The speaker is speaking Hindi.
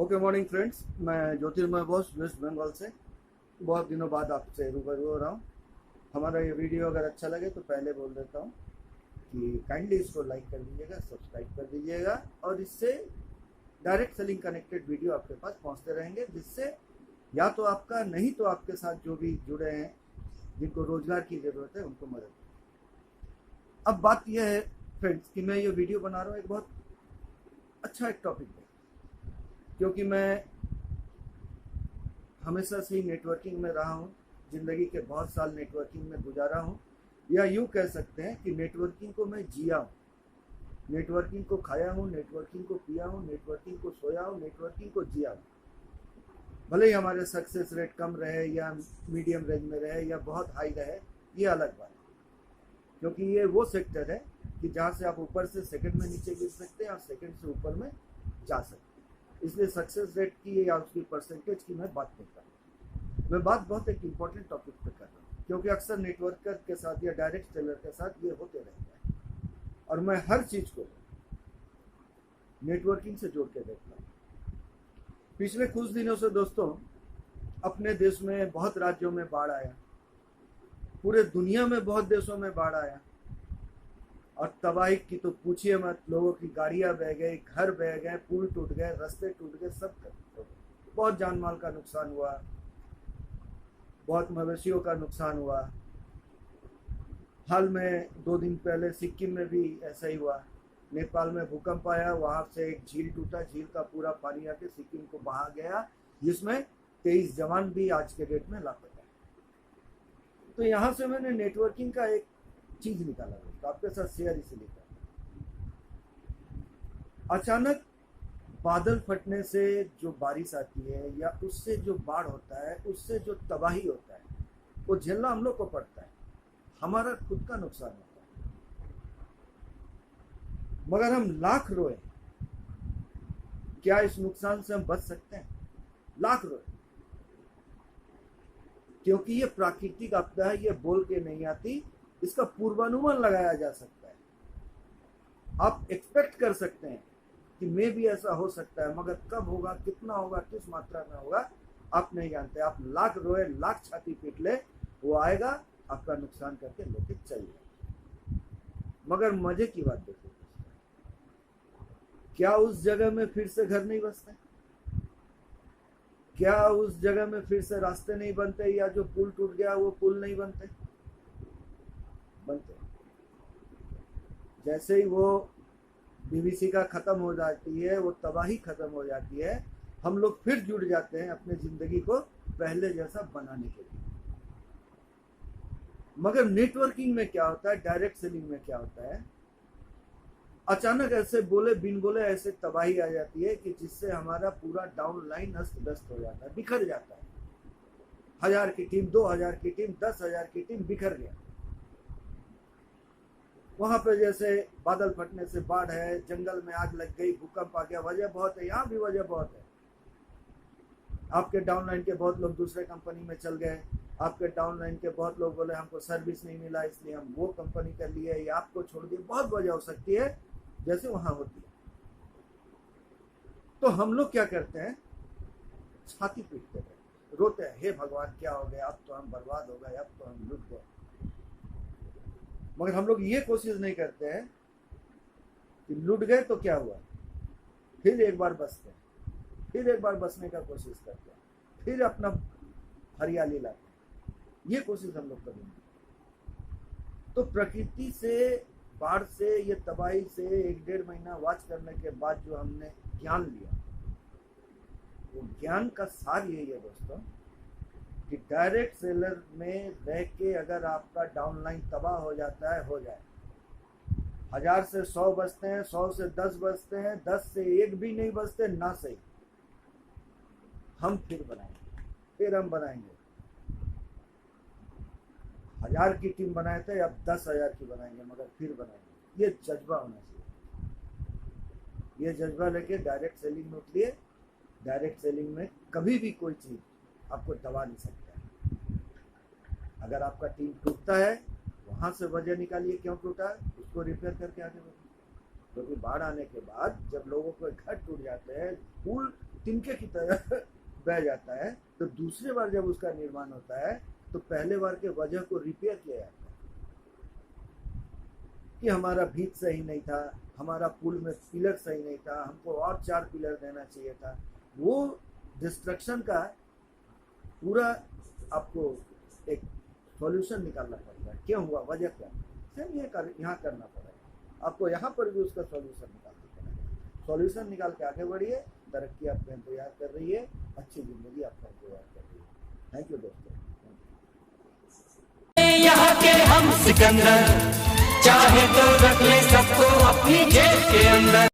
ओके मॉर्निंग फ्रेंड्स, मैं ज्योतिर्मय बॉस वेस्ट बंगाल से बहुत दिनों बाद आपसे रूबरू हो रहा हूँ। हमारा ये वीडियो अगर अच्छा लगे तो पहले बोल देता हूँ कि काइंडली इसको लाइक कर दीजिएगा, सब्सक्राइब कर दीजिएगा और इससे डायरेक्ट सेलिंग कनेक्टेड वीडियो आपके पास पहुँचते रहेंगे, जिससे या तो आपका नहीं तो आपके साथ जो भी जुड़े हैं जिनको रोजगार की ज़रूरत है उनको मदद। अब बात यह है फ्रेंड्स कि मैं ये वीडियो बना रहा हूँ एक बहुत अच्छा एक टॉपिक है, क्योंकि मैं हमेशा से ही नेटवर्किंग में रहा हूँ, ज़िंदगी के बहुत साल नेटवर्किंग में गुजारा हूँ, या यूँ कह सकते हैं कि नेटवर्किंग को मैं जिया हूँ, नेटवर्किंग को खाया हूँ, नेटवर्किंग को पिया हूँ, नेटवर्किंग को सोया हूँ, नेटवर्किंग को जिया हूँ। भले ही हमारे सक्सेस रेट कम रहे या मीडियम रेंज में रहे या बहुत हाई रहे, ये अलग बात है, क्योंकि ये वो सेक्टर है कि जहाँ से आप ऊपर से सेकंड में नीचे गिर सकते हैं और सेकंड से ऊपर में जा सकते हैं। इसलिए सक्सेस रेट की या उसकी परसेंटेज की मैं बात नहीं कर रहा, मैं बात बहुत एक इम्पॉर्टेंट टॉपिक पे कर रहा हूँ, क्योंकि अक्सर नेटवर्कर के साथ या डायरेक्ट सेलर के साथ ये होते रहता है और मैं हर चीज़ को नेटवर्किंग से जोड़ के देखता हूँ। पिछले कुछ दिनों से दोस्तों अपने देश में बहुत राज्यों में बाढ़ आया, पूरे दुनिया में बहुत देशों में बाढ़ आया और तबाही की तो पूछिए मत। लोगों की गाड़ियां बह गई, घर बह गए, पुल टूट गए, रास्ते टूट गए, सब कर बहुत जान माल का नुकसान हुआ, बहुत मवेशियों का नुकसान हुआ। हाल में 2 दिन पहले सिक्किम में भी ऐसा ही हुआ। नेपाल में भूकंप आया, वहां से एक झील टूटा, झील का पूरा पानी आके सिक्किम को बहा गया, जिसमें 23 जवान भी आज के डेट में लापता है। तो यहाँ से मैंने नेटवर्किंग का एक चीज निकाला तो आपके साथ शेयर इसलिए कर। अचानक बादल फटने से जो बारिश आती है या उससे जो बाढ़ होता है, उससे जो तबाही होता है, वो झेलना हम लोग को पड़ता है, हमारा खुद का नुकसान होता है। मगर हम लाख रोए, क्या इस नुकसान से हम बच सकते हैं? लाख रोए, क्योंकि ये प्राकृतिक आपदा है, ये बोल के नहीं आती, इसका पूर्वानुमान लगाया जा सकता है। आप एक्सपेक्ट कर सकते हैं कि मे भी ऐसा हो सकता है, मगर कब होगा, कितना होगा, किस मात्रा में होगा, आप नहीं जानते। आप लाख रोए, लाख छाती पीट ले, वो आएगा, आपका नुकसान करके लेके चल जाए। मगर मजे की बात देखिए, क्या उस जगह में फिर से घर नहीं बसते? क्या उस जगह में फिर से रास्ते नहीं बनते, या जो पुल टूट गया वो पुल नहीं बनते? बनते। जैसे ही वो बीबीसी का खत्म हो जाती है, वो तबाही खत्म हो जाती है, हम लोग फिर जुड़ जाते हैं अपने जिंदगी को पहले जैसा बनाने के लिए। मगर नेटवर्किंग में क्या होता है, डायरेक्ट सेलिंग में क्या होता है, अचानक ऐसे बोले बिन बोले ऐसे तबाही आ जाती है कि जिससे हमारा पूरा डाउन लाइन अस्त व्यस्त हो जाता है, बिखर जाता है। 1000 की टीम, 2000 की टीम, 10,000 की टीम, बिखर गया। वहां पे जैसे बादल फटने से बाढ़ है, जंगल में आग लग गई, भूकंप आ गया, वजह बहुत है, यहाँ भी वजह बहुत है। आपके डाउनलाइन के बहुत लोग दूसरे कंपनी में चल गए, आपके डाउनलाइन के बहुत लोग बोले हमको सर्विस नहीं मिला इसलिए हम वो कंपनी कर लिए या आपको छोड़ दिए। बहुत वजह हो सकती है जैसे वहां होती है। तो हम लोग क्या करते हैं, छाती पीटते हैं, रोते हैं, हे भगवान क्या हो गया, अब तो हम बर्बाद हो गए, अब तो हम लुट गए। मगर हम लोग ये कोशिश नहीं करते हैं कि लुट गए तो क्या हुआ, फिर एक बार बसते हैं, फिर एक बार बसने का कोशिश करते हैं, फिर अपना हरियाली लाते हैं। ये कोशिश हम लोग करेंगे। तो प्रकृति से, बाढ़ से, ये तबाही से 1-1.5 महीना वॉच करने के बाद जो हमने ज्ञान लिया, वो ज्ञान का सार यही है दोस्तों कि डायरेक्ट सेलर में रह के अगर आपका डाउनलाइन तबाह हो जाता है, हो जाए। 1000 से 100 बचते हैं, 100 से 10 बचते हैं, 10 से 1 भी नहीं बचते ना सही, हम फिर बनाएंगे, फिर हम बनाएंगे। 1000 की टीम बनाए थे, अब 10,000 की बनाएंगे, मगर फिर बनाएंगे। ये जज्बा होना चाहिए। ये जज्बा लेके डायरेक्ट सेलिंग में उतरिए। डायरेक्ट सेलिंग में कभी भी कोई चीज़ आपको दबा नहीं सकता है। अगर आपका टीम टूटता है, वहाँ से वजह निकालिए क्यों टूटा, उसको रिपेयर करके आगे बढ़िए। क्योंकि बाढ़ आने के बाद जब लोगों के घर टूट जाते हैं, पुल तिनके की तरह बह जाता है, तो दूसरी बार जब उसका निर्माण होता है तो पहले बार के वजह को रिपेयर किया जाता है कि हमारा भीत सही नहीं था, हमारा पुल में पिलर सही नहीं था, हमको और 4 पिलर देना चाहिए था। वो डिस्ट्रक्शन का पूरा आपको एक सॉल्यूशन निकालना पड़ता है, क्यों हुआ, वजह क्या, सेम ये यहाँ करना पड़ेगा आपको, यहाँ पर भी उसका सॉल्यूशन निकालना पड़ेगा। सॉल्यूशन निकाल के आगे बढ़िए, तरक्की आपका इंतजार कर रही है, अच्छी जिंदगी आपका इंतजार कर रही है। थैंक यू दोस्तों। यहाँ के हम सिकंदर, चाहे तो रख ले सबको अपनी जेब के अंदर।